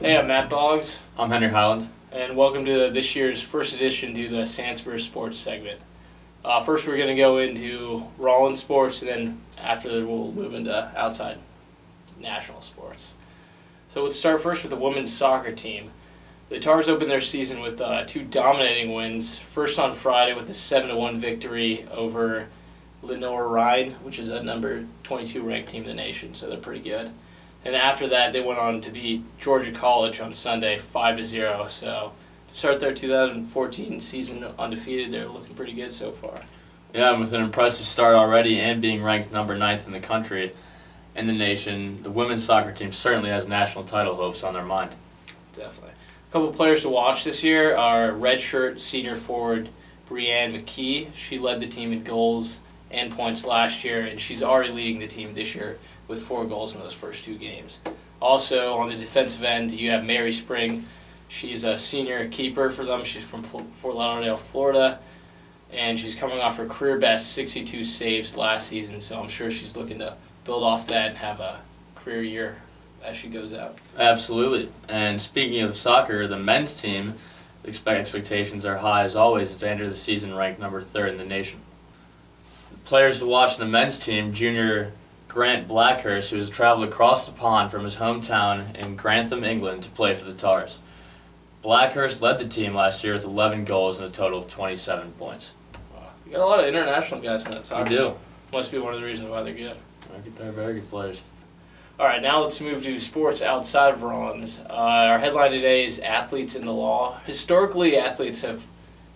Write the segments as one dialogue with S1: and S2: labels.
S1: Hey, I'm Matt Boggs,
S2: I'm Henry Highland.
S1: and welcome to this year's first edition to the Sandspur Sports segment. First, we're going to go into Rollins sports, and then after that, we'll move into outside national sports. So let's start first with the women's soccer team. The Tars opened their season with two dominating wins. First on Friday with a 7-1 victory over Lenore Rhine, which is a number 22 ranked team in the nation, so they're pretty good. And after that, they went on to beat Georgia College on Sunday 5-0. So to start their 2014 season undefeated, they're looking pretty good so far.
S2: Yeah, and with an impressive start already and being ranked number 9th in the country and the nation, the women's soccer team certainly has national title hopes on their mind.
S1: Definitely. A couple of players to watch this year are redshirt senior forward Brianne McKee. She led the team in goals and points last year, and she's already leading the team this year with 4 goals in those first 2 games. Also, on the defensive end, you have Mary Spring. She's a senior keeper for them. She's from Fort Lauderdale, Florida, and she's coming off her career best 62 saves last season, so I'm sure she's looking to build off that and have a career year as she goes out.
S2: Absolutely. And speaking of soccer, the men's team, expectations are high as always as they enter the season ranked number 3rd in the nation. The players to watch in the men's team, junior Grant Blackhurst, who has traveled across the pond from his hometown in Grantham, England, to play for the Tars. Blackhurst led the team last year with 11 goals and a total of 27 points.
S1: Wow. You got a lot of international guys in that soccer
S2: We do.
S1: team. Must be one of the reasons why they're good.
S2: They're very good players.
S1: All right, now let's move to sports outside of Rollins. Our headline today is athletes in the law. Historically, athletes have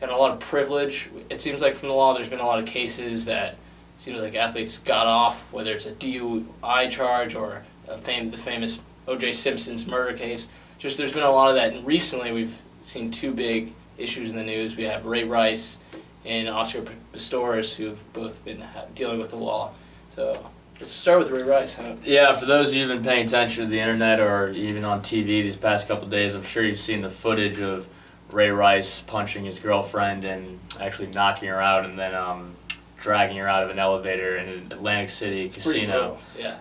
S1: gotten a lot of privilege. It seems like from the law there's been a lot of cases that it seems like athletes got off, whether it's a DUI charge or the famous O.J. Simpson's murder case. Just there's been a lot of that, and recently we've seen 2 big issues in the news. We have Ray Rice and Oscar Pistorius, who have both been dealing with the law. So let's start with Ray Rice. Huh?
S2: Yeah, for those of you who've been paying attention to the internet or even on TV these past couple of days, I'm sure you've seen the footage of Ray Rice punching his girlfriend and actually knocking her out and then dragging her out of an elevator in an Atlantic City casino.
S1: Yeah.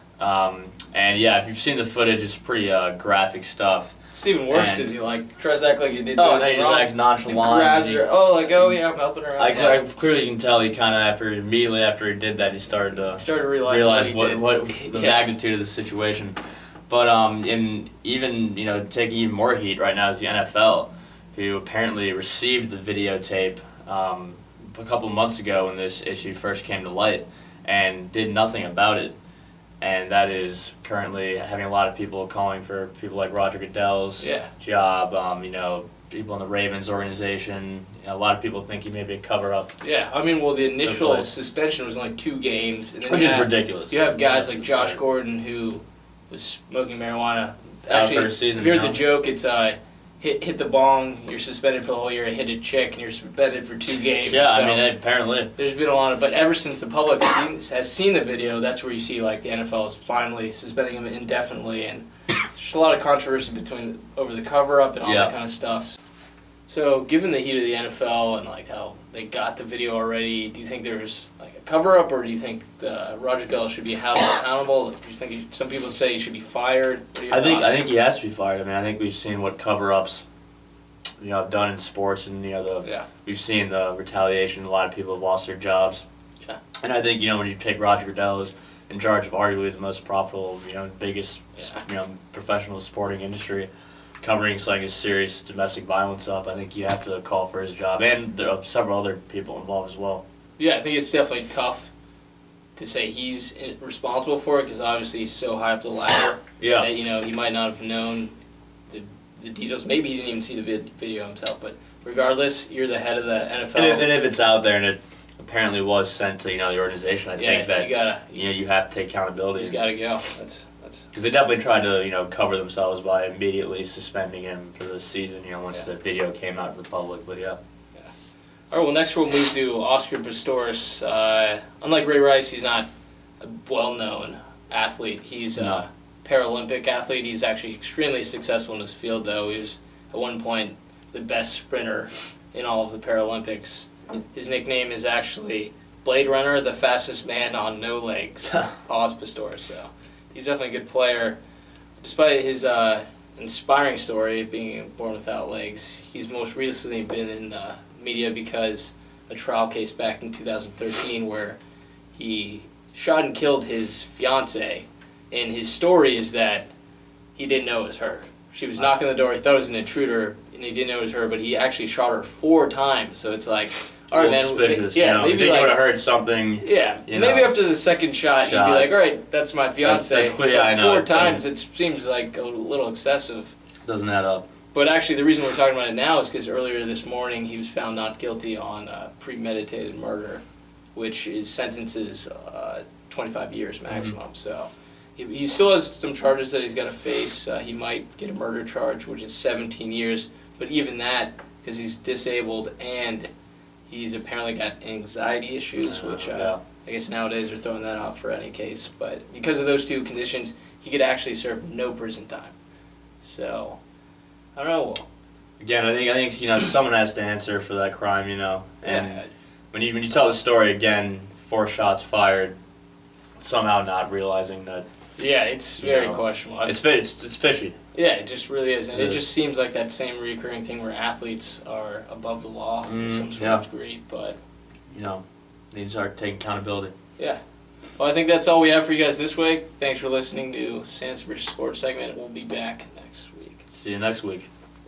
S2: And yeah, if you've seen the footage, it's pretty graphic stuff.
S1: It's even worse because he tries to act like he didn't
S2: Oh,
S1: do
S2: and then he
S1: anything
S2: just
S1: wrong.
S2: acts nonchalant.
S1: And grabs her. Oh, like, oh yeah, I'm helping her out.
S2: I clearly can tell he kind of immediately after he did that, he started to realize what the magnitude of the situation. But in even taking even more heat right now is the NFL, who apparently received the videotape a couple months ago when this issue first came to light and did nothing about it. And that is currently having a lot of people calling for people like Roger Goodell's job, people in the Ravens organization. A lot of people think he may be a cover-up.
S1: Yeah, I mean, well, the initial suspension was only 2 games. And then
S2: which is ridiculous.
S1: You have guys like Josh Gordon who was smoking marijuana. Actually,
S2: first season,
S1: if you heard the joke, it's hit the bong, you're suspended for the whole year, hit a chick, and you're suspended for 2 games.
S2: Yeah,
S1: so
S2: I mean, apparently.
S1: There's been a lot of, but ever since the public has seen the video, that's where you see, like, the NFL is finally suspending him indefinitely, and there's a lot of controversy over the cover-up and all that kind of stuff. So, given the heat of the NFL and, like, how they got the video already, do you think there's, like, a cover-up, or do you think Roger Goodell should be held accountable? Do you think some people say he should be fired?
S2: I think he has to be fired. I mean, I think we've seen what cover-ups, have done in sports, and we've seen the retaliation. A lot of people have lost their jobs.
S1: Yeah.
S2: And I think when you take Roger Goodell as in charge of arguably the most profitable, biggest, professional sporting industry, covering something as serious domestic violence up, I think you have to call for his job, and there are several other people involved as well.
S1: Yeah, I think it's definitely tough to say he's responsible for it because obviously he's so high up the ladder that he might not have known the details. Maybe he didn't even see the video himself, but regardless, you're the head of the NFL.
S2: And if it's out there and it apparently was sent to the organization, I think that you have to take accountability.
S1: He's got to go. That's
S2: because they definitely tried to cover themselves by immediately suspending him for the season. Once the video came out to the public, but yeah.
S1: All right. Well, next we'll move to Oscar Pistorius. Unlike Ray Rice, he's not a well-known athlete. He's a Paralympic athlete. He's actually extremely successful in his field, though. He was at one point the best sprinter in all of the Paralympics. His nickname is actually Blade Runner, the fastest man on no legs. Oscar Pistorius. So he's definitely a good player. Despite his inspiring story, being born without legs. He's most recently been in the media because a trial case back in 2013 where he shot and killed his fiancée, and his story is that he didn't know it was her. She was knocking on the door, he thought it was an intruder, and he didn't know it was her, but he actually shot her 4 times, so it's like, all right, man.
S2: Suspicious.
S1: Yeah, maybe
S2: you
S1: like,
S2: would have heard something.
S1: Yeah, maybe after the second shot, you'd be like, all right, that's my fiancée.
S2: That's clear, I know.
S1: 4 times, it seems like a little excessive.
S2: Doesn't add up.
S1: But actually, the reason we're talking about it now is because earlier this morning he was found not guilty on premeditated murder, which is sentences 25 years maximum. Mm-hmm. So he still has some charges that he's got to face. He might get a murder charge, which is 17 years. But even that, because he's disabled and he's apparently got anxiety issues, which I guess nowadays they're throwing that out for any case. But because of those 2 conditions, he could actually serve no prison time. So, I don't know.
S2: Again, I think someone has to answer for that crime, And when you tell the story again, 4 shots fired, somehow not realizing that.
S1: Yeah, it's very questionable.
S2: It's fishy.
S1: Yeah, it just really is, and it just seems like that same recurring thing where athletes are above the law in some sort of degree, but
S2: they need to start taking accountability.
S1: Yeah. Well, I think that's all we have for you guys this week. Thanks for listening to Sandspur Sports segment. We'll be back next week.
S2: See you next week.